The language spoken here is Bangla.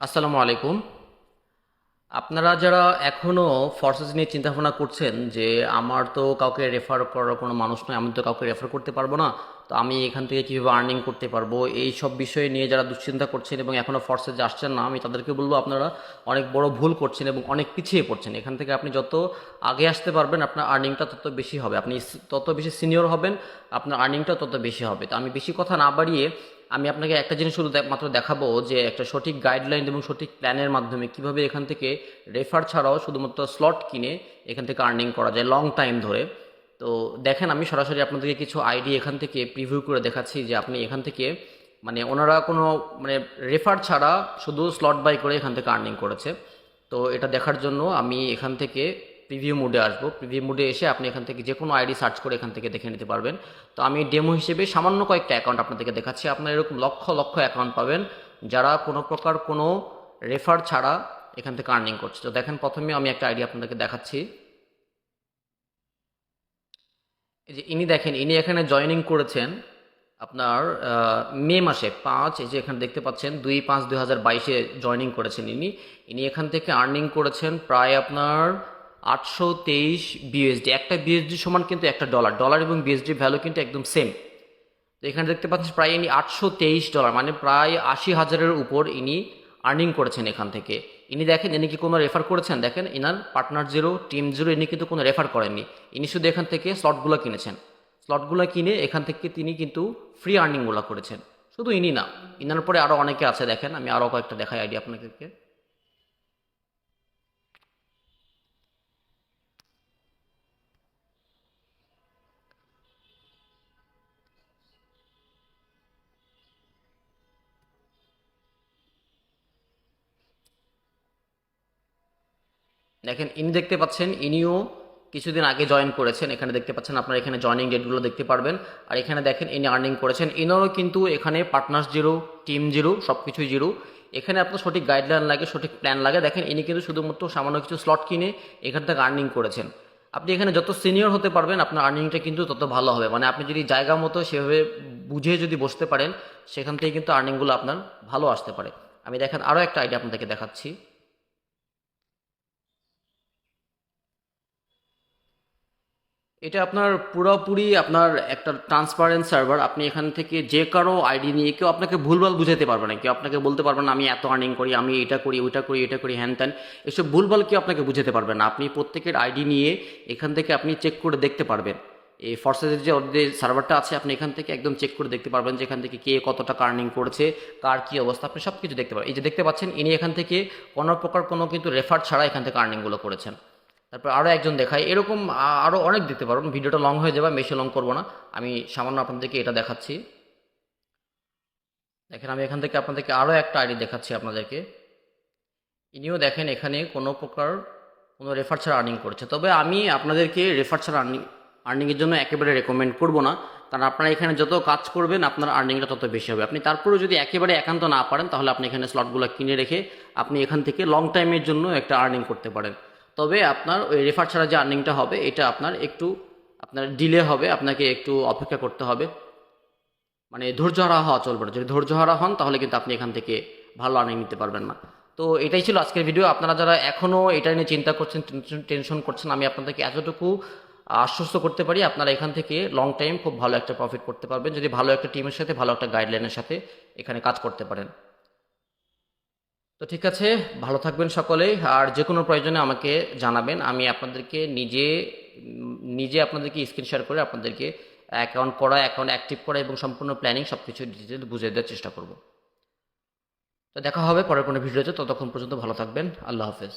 আসসালামু আলাইকুম। আপনারা যারা এখনও ফর্সেস নিয়ে চিন্তাভাবনা করছেন যে আমার তো কাউকে রেফার করার কোনো মানুষ নয়, আমি তো কাউকে রেফার করতে পারবো না, তো আমি এখান থেকে কীভাবে আর্নিং করতে পারবো, এই সব বিষয় নিয়ে যারা দুশ্চিন্তা করছেন এবং এখনও ফর্সেসে আসছেন না, আমি তাদেরকে বলবো আপনারা অনেক বড় ভুল করছেন এবং অনেক পিছিয়ে পড়ছেন। এখান থেকে আপনি যত আগে আসতে পারবেন আপনার আর্নিংটা তত বেশি হবে, আপনি তত বেশি সিনিয়র হবেন, আপনার আর্নিংটা তত বেশি হবে। তো আমি বেশি কথা না বাড়িয়ে আমি আপনাকে একটা জিনিস শুধু মাত্র দেখাবো যে একটা সঠিক গাইডলাইন এবং সঠিক প্ল্যানের মাধ্যমে কিভাবে এখান থেকে রেফার ছাড়াও শুধুমাত্র স্লট কিনে এখান থেকে আর্নিং করা যায় লং টাইম ধরে। তো দেখেন, আমি সরাসরি আপনাদেরকে কিছু আইডি এখান থেকে প্রিভিউ করে দেখাচ্ছি যে আপনি এখান থেকে মানে ওনারা কোনো মানে রেফার ছাড়া শুধু স্লট বাই করে এখান থেকে আর্নিং করেছে। তো এটা দেখার জন্য আমি এখান থেকে প্রিভিউ মোডে আসবো। প্রিভিউ মোডে এসে আপনি এখান থেকে যে কোনো আইডি সার্চ করে এখান থেকে দেখে নিতে পারবেন। তো আমি ডেমো হিসেবে সামান্য কয়েকটা অ্যাকাউন্ট আপনাদেরকে দেখাচ্ছি। আপনার এরকম লক্ষ লক্ষ অ্যাকাউন্ট পাবেন যারা কোনো প্রকার কোনো রেফার ছাড়া এখান থেকে আর্নিং করছে। তো দেখেন, প্রথমে আমি একটা আইডি আপনাদেরকে দেখাচ্ছি। এই যে ইনি দেখেন, ইনি এখানে জয়েনিং করেছেন আপনার মে মাসে 5, এই যে এখানে দেখতে পাচ্ছেন 2/5/2022 জয়েনিং করেছেন ইনি। ইনি এখান থেকে আর্নিং করেছেন প্রায় আপনার 823 বিএসডি। একটা বিএসডি সমান কিন্তু একটা ডলার, ডলার এবং বিএসডি ভ্যালু কিন্তু একদম সেম। তো এখানে দেখতে পাচ্ছেন প্রায় ইনি $823 মানে প্রায় 80,000-এর উপর ইনি আর্নিং করেছেন এখান থেকে। ইনি দেখেন, ইনি কি কোনো রেফার করেছেন? দেখেন, inner partner zero, team zero, ইনি কিন্তু কোনো রেফার করেননি। ইনি শুধু এখান থেকে স্লটগুলো কিনেছেন। স্লটগুলো কিনে এখান থেকে তিনি কিন্তু ফ্রি আর্নিংগুলো করেছেন। শুধু ইনি না, ইনার পরে আরও অনেকে আছে। দেখেন, আমি আরও কয়েকটা দেখাই আইডিয়া আপনাদেরকে। দেখেন, ইনি দেখতে পাচ্ছেন ইনিও কিছুদিন আগে জয়েন করেছেন। এখানে দেখতে পাচ্ছেন, আপনার এখানে জয়নিং ডেটগুলো দেখতে পারবেন। আর এখানে দেখেন ইনি আর্নিং করেছেন। ইনারও কিন্তু এখানে পার্টনার্স জিরো, টিম জিরো, সব কিছুই জিরো। এখানে আপনার সঠিক গাইডলাইন লাগে, সঠিক প্ল্যান লাগে। দেখেন, ইনি কিন্তু শুধুমাত্র সামান্য কিছু স্লট কিনে এখান থেকে আর্নিং করেছেন। আপনি এখানে যত সিনিয়র হতে পারবেন আপনার আর্নিংটা কিন্তু তত ভালো হবে। মানে আপনি যদি জায়গা মতো সেভাবে বুঝে যদি বসতে পারেন, সেখান থেকে কিন্তু আর্নিংগুলো আপনার ভালো আসতে পারে। আমি দেখেন আরও একটা আইডিয়া আপনাদেরকে দেখাচ্ছি। এটা আপনার পুরোপুরি আপনার একটা ট্রান্সপারেন্ট সার্ভার। আপনি এখান থেকে যে কারো আইডি নিয়ে কেউ আপনাকে ভুলভাল বুঝাতে পারবে না। কেউ আপনাকে বলতে পারবে না আমি এত আর্নিং করি, আমি এটা করি, ওইটা করি, এটা করি, হ্যান ত্যান, এসব ভুলভাল কেউ আপনাকে বুঝাতে পারবে না। আপনি প্রত্যেকের আইডি নিয়ে এখান থেকে আপনি চেক করে দেখতে পারবেন। এই ফরসেজের যে ওদের সার্ভারটা আছে, আপনি এখান থেকে একদম চেক করে দেখতে পারবেন যে এখান থেকে কে কত টাকা আর্নিং করেছে, কার কী অবস্থা, আপনি সব কিছু দেখতে পারবেন। এই যে দেখতে পাচ্ছেন, ইনি এখান থেকে কোনো প্রকার কোনো কিন্তু রেফার ছাড়া এখান থেকে আর্নিংগুলো করেছেন। তারপর আরও একজন দেখাই, এরকম আরও অনেক দেখতে পারবেন। ভিডিওটা লং হয়ে যাবে, বেশি লং করবো না। আমি সামান্য আপনাদেরকে এটা দেখাচ্ছি। দেখেন, আমি এখান থেকে আপনাদেরকে আরও একটা আইডি দেখাচ্ছি আপনাদেরকে। ইনিও দেখেন এখানে কোনো প্রকার কোনো রেফার ছাড়া আর্নিং করছে। তবে আমি আপনাদেরকে রেফার ছাড়া আর্নিংয়ের জন্য একেবারে রেকমেন্ড করবো না, কারণ আপনারা এখানে যত কাজ করবেন আপনার আর্নিংটা তত বেশি হবে। আপনি তারপরেও যদি একেবারে একান্ত না পারেন, তাহলে আপনি এখানে স্লটগুলো কিনে রেখে আপনি এখান থেকে লং টাইমের জন্য একটা আর্নিং করতে পারেন। তবে আপনার ওই রেফার ছাড়া যে আর্নিংটা হবে এটা আপনার একটু আপনার ডিলে হবে, আপনাকে একটু অপেক্ষা করতে হবে। মানে ধৈর্যহারা হওয়া চলবে না। যদি ধৈর্যহারা হন তাহলে কিন্তু আপনি এখান থেকে ভালো আর্নিং নিতে পারবেন না। তো এটাই ছিল আজকের ভিডিও। আপনারা যারা এখনও এটা নিয়ে চিন্তা করছেন, টেনশন করছেন, আমি আপনাদেরকে এতটুকু আশ্বস্ত করতে পারি আপনারা এখান থেকে লং টাইম খুব ভালো একটা প্রফিট করতে পারবেন, যদি ভালো একটা টিমের সাথে, ভালো একটা গাইডলাইনের সাথে এখানে কাজ করতে পারেন। তো ঠিক আছে, ভালো থাকবেন সকলেই। আর যে কোনো প্রয়োজনে আমাকে জানাবেন, আমি আপনাদেরকে নিজে নিজে আপনাদেরকে স্ক্রিন শেয়ার করে আপনাদেরকে অ্যাকাউন্ট করা, অ্যাকাউন্ট অ্যাক্টিভ করা এবং সম্পূর্ণ প্ল্যানিং সব কিছু ডিটেল বুঝিয়ে দেওয়ার চেষ্টা করব। তো দেখা হবে পরের কোনো ভিডিওতে। ততক্ষণ পর্যন্ত ভালো থাকবেন। আল্লাহ হাফেজ।